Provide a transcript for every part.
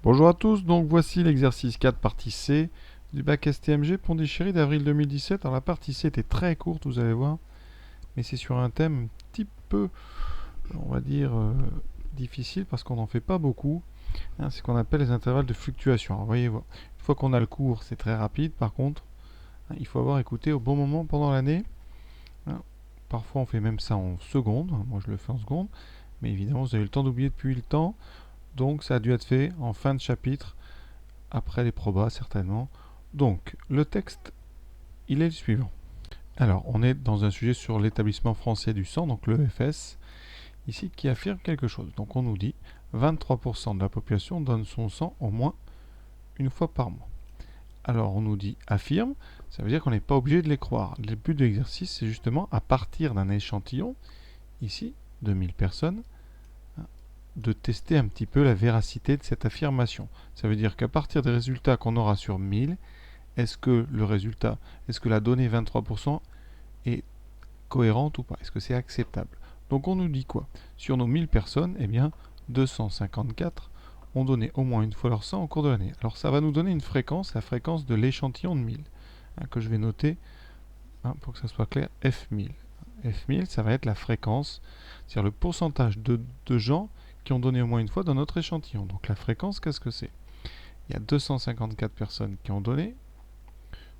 Bonjour à tous, donc voici l'exercice 4 partie C du bac STMG Pondichéry d'avril 2017. Alors la partie C était très courte, vous allez voir, mais c'est sur un thème un petit peu, on va dire, difficile parce qu'on n'en fait pas beaucoup. C'est ce qu'on appelle les intervalles de fluctuation. Alors voyez, une fois qu'on a le cours, c'est très rapide. Par contre, il faut avoir écouté au bon moment pendant l'année. Parfois on fait même ça en seconde, moi je le fais en seconde, mais évidemment vous avez eu le temps d'oublier depuis le temps, donc ça a dû être fait en fin de chapitre après les probas certainement. Donc, le texte, il est le suivant. Alors, on est dans un sujet sur l'établissement français du sang, donc l'EFS, ici, qui affirme quelque chose. Donc, on nous dit 23% de la population donne son sang au moins une fois par mois. Alors, on nous dit affirme, ça veut dire qu'on n'est pas obligé de les croire. Le but de l'exercice, c'est justement à partir d'un échantillon, ici, de 1000 personnes, de tester un petit peu la véracité de cette affirmation. Ça veut dire qu'à partir des résultats qu'on aura sur 1000, est-ce que le résultat, est-ce que la donnée 23% est cohérente ou pas? Est-ce que c'est acceptable? Donc on nous dit quoi? Sur nos 1000 personnes, eh bien 254 ont donné au moins une fois leur sang au cours de l'année. Alors ça va nous donner une fréquence, la fréquence de l'échantillon de 1000, que je vais noter pour que ça soit clair, F1000. F1000, ça va être la fréquence, c'est-à-dire le pourcentage de gens qui ont donné au moins une fois dans notre échantillon. Donc la fréquence, qu'est-ce que c'est? Il y a 254 personnes qui ont donné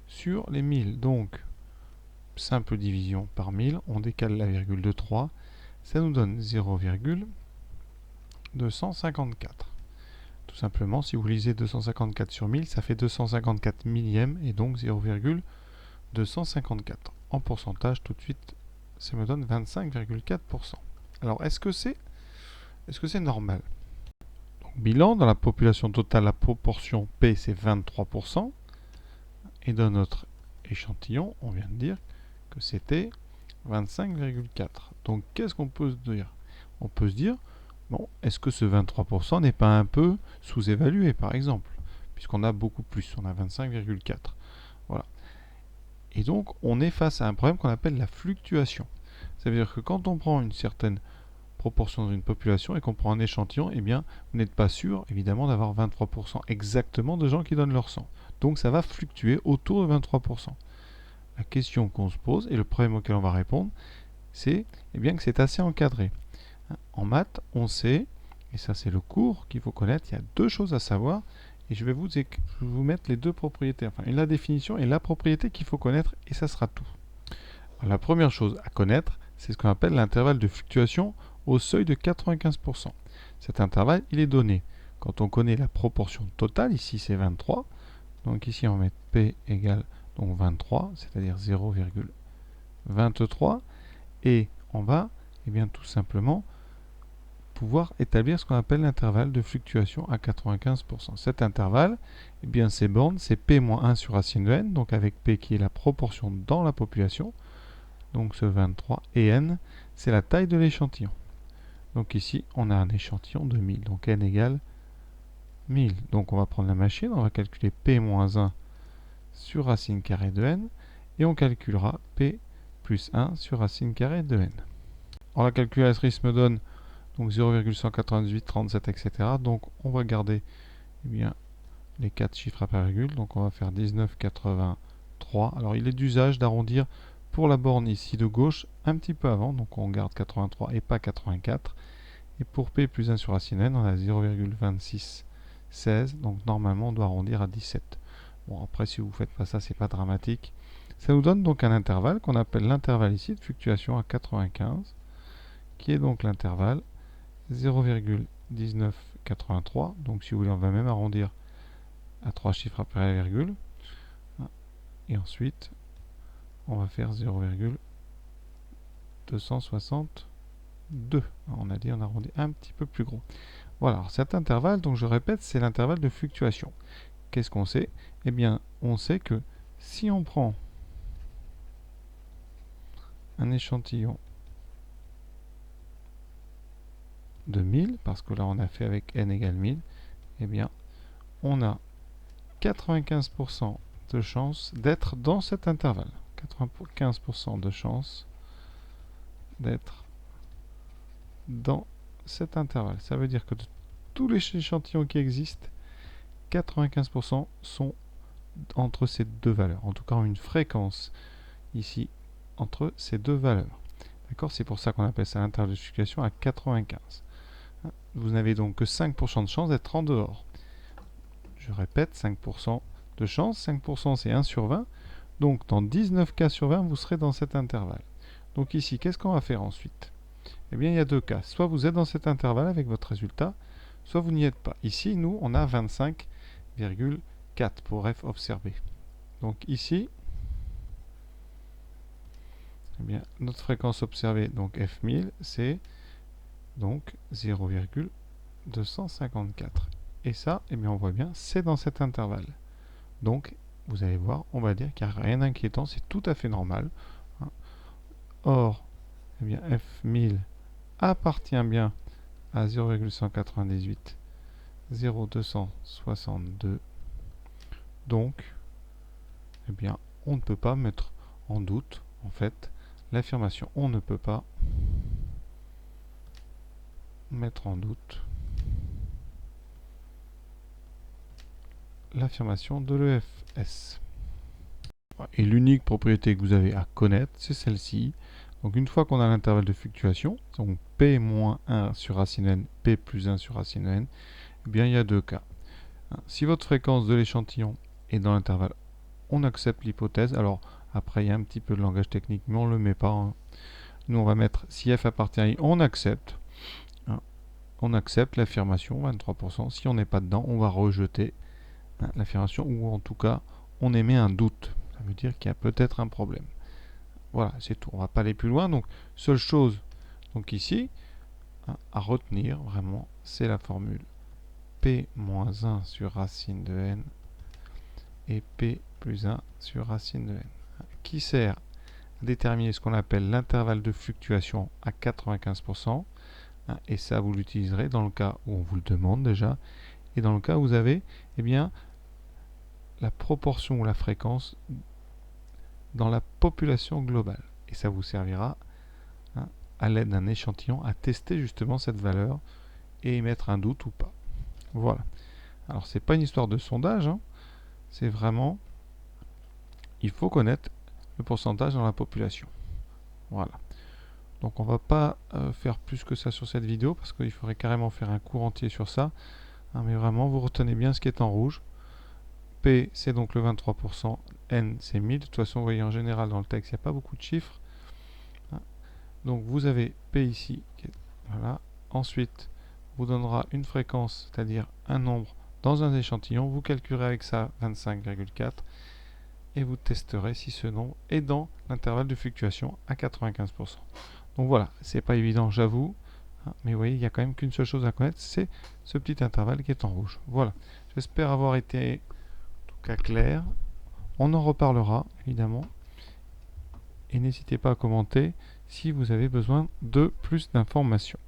sur les 1000. Donc, simple division par 1000, on décale la virgule de 3, ça nous donne 0,254. Tout simplement, si vous lisez 254 sur 1000, ça fait 254 millièmes et donc 0,254. En pourcentage, tout de suite, ça me donne 25,4%. Alors, est-ce que c'est normal? Donc, bilan, dans la population totale, la proportion P, c'est 23%. Et dans notre échantillon, on vient de dire que c'était 25,4. Donc qu'est-ce qu'on peut se dire? On peut se dire, bon, est-ce que ce 23% n'est pas un peu sous-évalué, par exemple, puisqu'on a beaucoup plus, on a 25,4. Voilà. Et donc on est face à un problème qu'on appelle la fluctuation. Ça veut dire que quand on prend une certaine proportion dans une population et qu'on prend un échantillon, eh bien, vous n'êtes pas sûr, évidemment, d'avoir 23% exactement de gens qui donnent leur sang. Donc ça va fluctuer autour de 23%. La question qu'on se pose, et le problème auquel on va répondre, c'est bien que c'est assez encadré. En maths, on sait, et ça c'est le cours qu'il faut connaître, il y a deux choses à savoir, et je vais vous mettre les deux propriétés, enfin la définition et la propriété qu'il faut connaître, et ça sera tout. Alors, la première chose à connaître, c'est ce qu'on appelle l'intervalle de fluctuation au seuil de 95%. Cet intervalle, il est donné quand on connaît la proportion totale, ici c'est 23, donc ici on va mettre P égale donc 23, c'est-à-dire 0,23, et on va bien tout simplement pouvoir établir ce qu'on appelle l'intervalle de fluctuation à 95%. Cet intervalle, ces bornes, c'est P-1 sur racine de n, donc avec P qui est la proportion dans la population, donc ce 23, et n, c'est la taille de l'échantillon. Donc ici, on a un échantillon de 1000, donc n égale 1000. Donc on va prendre la machine, on va calculer P-1 sur racine carrée de n, et on calculera P plus 1 sur racine carrée de n. Alors la calculatrice me donne donc 0,198, 37, etc. Donc on va garder les 4 chiffres après virgule, donc on va faire 19,83. Alors il est d'usage d'arrondir pour la borne ici de gauche un petit peu avant, donc on garde 83 et pas 84. Et pour P plus 1 sur racine n, on a 0,2616, donc normalement on doit arrondir à 17. Bon, après si vous ne faites pas ça, c'est pas dramatique. Ça nous donne donc un intervalle qu'on appelle l'intervalle ici de fluctuation à 95, qui est donc l'intervalle 0,1983. Donc si vous voulez, on va même arrondir à 3 chiffres après la virgule. Et ensuite, on va faire 0,262. On a dit on arrondit un petit peu plus gros. Voilà, alors cet intervalle, donc je répète, c'est l'intervalle de fluctuation. Qu'est-ce qu'on sait? Eh bien, on sait que si on prend un échantillon de 1000, parce que là on a fait avec n égale 1000, eh bien, on a 95% de chance d'être dans cet intervalle. 95% de chance d'être dans cet intervalle. Ça veut dire que de tous les échantillons qui existent, 95% sont entre ces deux valeurs. En tout cas, une fréquence ici entre ces deux valeurs. D'accord? C'est pour ça qu'on appelle ça l'intervalle de fluctuation à 95. Vous n'avez donc que 5% de chance d'être en dehors. Je répète, 5% de chance. 5% c'est 1 sur 20. Donc dans 19 cas sur 20, vous serez dans cet intervalle. Donc ici, qu'est-ce qu'on va faire ensuite? Eh bien, il y a deux cas. Soit vous êtes dans cet intervalle avec votre résultat, soit vous n'y êtes pas. Ici, nous, on a 25,4 pour f observé. Donc ici, eh bien, notre fréquence observée, donc f1000, c'est donc 0,254. Et ça, eh bien, on voit bien, c'est dans cet intervalle. Donc, vous allez voir, on va dire qu'il n'y a rien d'inquiétant, c'est tout à fait normal. Or, eh bien, f1000 appartient bien à 0,198, 0,262. Donc, eh bien, on ne peut pas mettre en doute, en fait, l'affirmation. On ne peut pas mettre en doute l'affirmation de l'EFS. Et l'unique propriété que vous avez à connaître, c'est celle-ci. Donc une fois qu'on a l'intervalle de fluctuation, donc P moins 1 sur racine n, P plus 1 sur racine n, eh bien il y a deux cas. Si votre fréquence de l'échantillon est dans l'intervalle, on accepte l'hypothèse. Alors après il y a un petit peu de langage technique, mais on ne le met pas. Nous on va mettre si f appartient à i, on accepte. On accepte l'affirmation, 23%. Si on n'est pas dedans, on va rejeter l'affirmation, ou en tout cas on émet un doute. Ça veut dire qu'il y a peut-être un problème. Voilà, c'est tout. On ne va pas aller plus loin. Donc, seule chose donc ici à retenir vraiment, c'est la formule P moins 1 sur racine de n et P plus 1 sur racine de n, qui sert à déterminer ce qu'on appelle l'intervalle de fluctuation à 95%. Et ça, vous l'utiliserez dans le cas où on vous le demande déjà, et dans le cas où vous avez eh bien, la proportion ou la fréquence dans la population globale. Et ça vous servira à l'aide d'un échantillon à tester justement cette valeur et émettre un doute ou pas. Voilà. Alors c'est pas une histoire de sondage, c'est vraiment, il faut connaître le pourcentage dans la population. Voilà. Donc on va pas faire plus que ça sur cette vidéo parce qu'il faudrait carrément faire un cours entier sur ça. Mais vraiment, vous retenez bien ce qui est en rouge. P, c'est donc le 23%. N, c'est 1000. De toute façon, vous voyez, en général, dans le texte, il n'y a pas beaucoup de chiffres. Donc, vous avez P ici. Voilà. Ensuite, vous donnera une fréquence, c'est-à-dire un nombre dans un échantillon. Vous calculerez avec ça 25,4. Et vous testerez si ce nombre est dans l'intervalle de fluctuation à 95%. Donc voilà, c'est pas évident, j'avoue. Mais vous voyez, il n'y a quand même qu'une seule chose à connaître, c'est ce petit intervalle qui est en rouge. Voilà. J'espère avoir été en tout cas clair. On en reparlera, évidemment. Et n'hésitez pas à commenter si vous avez besoin de plus d'informations.